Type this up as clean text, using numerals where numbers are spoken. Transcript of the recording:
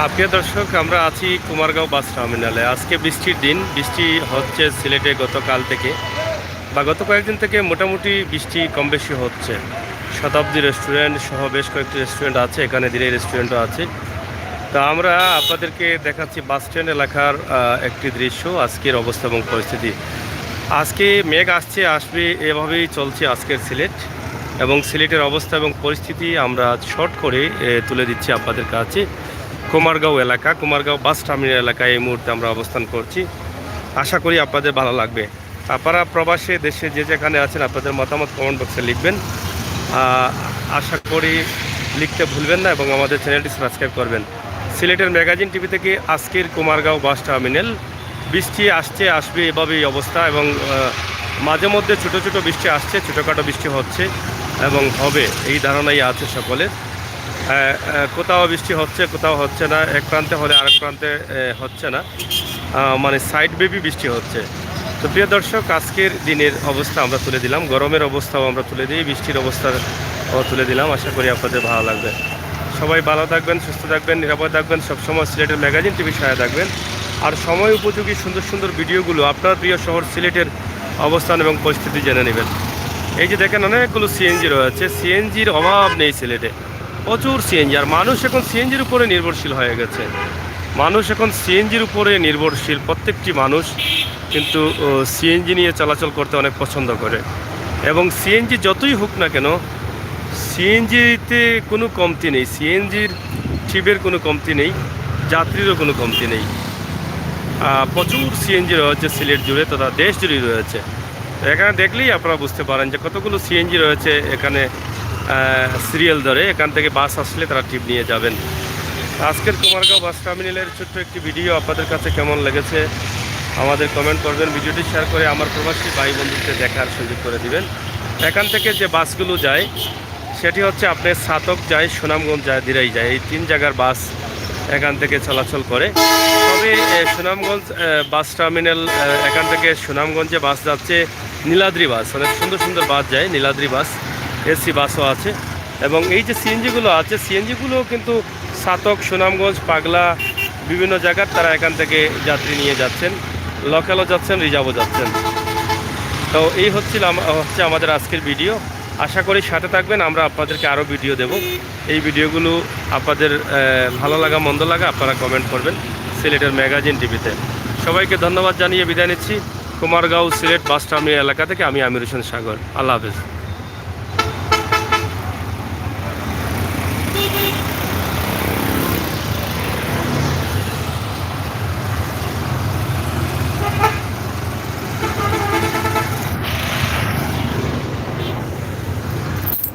প্রিয় দর্শক, আমরা আছি কুমারগাঁও বাস টার্মিনালে। আজকে বৃষ্টির দিন, বৃষ্টি হচ্ছে সিলেটে গতকাল থেকে বা গত কয়েকদিন থেকে মোটামুটি বৃষ্টি কম বেশি হচ্ছে। শতাব্দী রেস্টুরেন্ট সহ বেশ কয়েকটি রেস্টুরেন্ট আছে, এখানে দিনে রেস্টুরেন্টও আছে। তা আমরা আপনাদেরকে দেখাচ্ছি বাস স্ট্যান্ড এলাকার একটি দৃশ্য, আজকের অবস্থা এবং পরিস্থিতি। আজকে মেঘ আসছে, আসবে, এভাবেই চলছে আজকের সিলেট এবং সিলেটের অবস্থা এবং পরিস্থিতি আমরা শর্ট করে তুলে দিচ্ছি আপনাদের কাছে। কুমারগাঁও এলাকা, কুমারগাঁও বাস টার্মিনাল এলাকায় এই মুহূর্তে আমরা অবস্থান করছি। আশা করি আপনাদের ভালো লাগবে। আপনারা প্রবাসে দেশে যে যেখানে আছেন আপনাদের মতামত কমেন্ট বক্সে লিখবেন। আশা করি লিখতে ভুলবেন না এবং আমাদের চ্যানেলটি সাবস্ক্রাইব করবেন। সিলেটের ম্যাগাজিন টিভি থেকে আজকের কুমারগাঁও বাস টার্মিনাল। বৃষ্টি আসছে, আসবে, এভাবেই অবস্থা এবং মাঝে মধ্যে ছোটো ছোটো বৃষ্টি আসছে, ছোটোখাটো বৃষ্টি হচ্ছে এবং হবে, এই ধারণাই আছে সকলের। কোথাও বৃষ্টি হচ্ছে, কোথাও হচ্ছে না, এক প্রান্তে হলে আরেক প্রান্তে হচ্ছে না, মানে সাইড বেবি বৃষ্টি হচ্ছে। তো প্রিয় দর্শক, আজকের দিনের অবস্থা আমরা তুলে দিলাম, গরমের অবস্থাও আমরা তুলে দিই, বৃষ্টির অবস্থাও তুলে দিলাম। আশা করি আপনাদের ভালো লাগবে। সবাই ভালো থাকবেন, সুস্থ থাকবেন, নিরাপদ থাকবেন, সবসময় সিলেটের ম্যাগাজিন টিভির সহায় থাকবেন। আর সময় উপযোগী সুন্দর সুন্দর ভিডিওগুলো আপনার প্রিয় শহর সিলেটের অবস্থান এবং পরিস্থিতি জেনে নেবেন। এই যে দেখেন, অনেকগুলো সিএনজি রয়েছে, সিএনজির অভাব নেই সিলেটে, প্রচুর সিএনজি। আর মানুষ এখন সিএনজির উপরে নির্ভরশীল হয়ে গেছে, মানুষ এখন সিএনজির উপরে নির্ভরশীল। প্রত্যেকটি মানুষ কিন্তু সিএনজি নিয়ে চলাচল করতে অনেক পছন্দ করে এবং সিএনজি যতই হোক না কেন, সিএনজিতে কোনো কমতি নেই, সিএনজির ট্রিপের কোনো কমতি নেই, যাত্রীরও কোনো কমতি নেই। প্রচুর সিএনজি রয়েছে সিলেট জুড়ে তথা দেশ জুড়েই রয়েছে। এখানে দেখলেই আপনারা বুঝতে পারেন যে কতগুলো সিএনজি রয়েছে এখানে সিরিয়াল ধরে। এখান থেকে বাস আসলে তারা ট্রিপ নিয়ে যাবেন। আজকের কুমারগাঁও বাস টার্মিনালের ছোট্ট একটি ভিডিও আপনাদের কাছে কেমন লেগেছে আমাদের কমেন্ট করবেন। ভিডিওটি শেয়ার করে আমার প্রবাসী ভাই বন্ধুদের দেখার সুযোগ করে দিবেন। এখান থেকে যে বাসগুলো যায় সেটি হচ্ছে আপনার ছাতক যায়, সুনামগঞ্জ যায়, দিরাই যায়, এই তিন জায়গার বাস এখান থেকে চলাচল করে। তবে সুনামগঞ্জ বাস টার্মিনাল, এখান থেকে সুনামগঞ্জে বাস যাচ্ছে নীলাদ্রি বাস, অনেক সুন্দর সুন্দর বাস যায়, নীলাদ্রি বাস, এসি বাসও আছে। এবং এই যে সিএনজিগুলো আছে, সিএনজিগুলো কিন্তু ছাতক, সুনামগঞ্জ, পাগলা বিভিন্ন জায়গার তারা এখান থেকে যাত্রী নিয়ে যাচ্ছেন, লোকালও যাচ্ছেন, রিজার্ভও যাচ্ছেন। তো এই হচ্ছে আমাদের আজকের ভিডিও। আশা করি সাথে থাকবেন, আমরা আপনাদেরকে আরও ভিডিও দেব। এই ভিডিওগুলো আপনাদের ভালো লাগা মন্দ লাগা আপনারা কমেন্ট করবেন সিলেটের ম্যাগাজিন টিভিতে। সবাইকে ধন্যবাদ জানিয়ে বিদায় নিচ্ছি কুমারগাঁও সিলেট বাস টার্মিনাল এলাকা থেকে। আমি আমির হোসেন সাগর। আল্লাহ হাফেজ।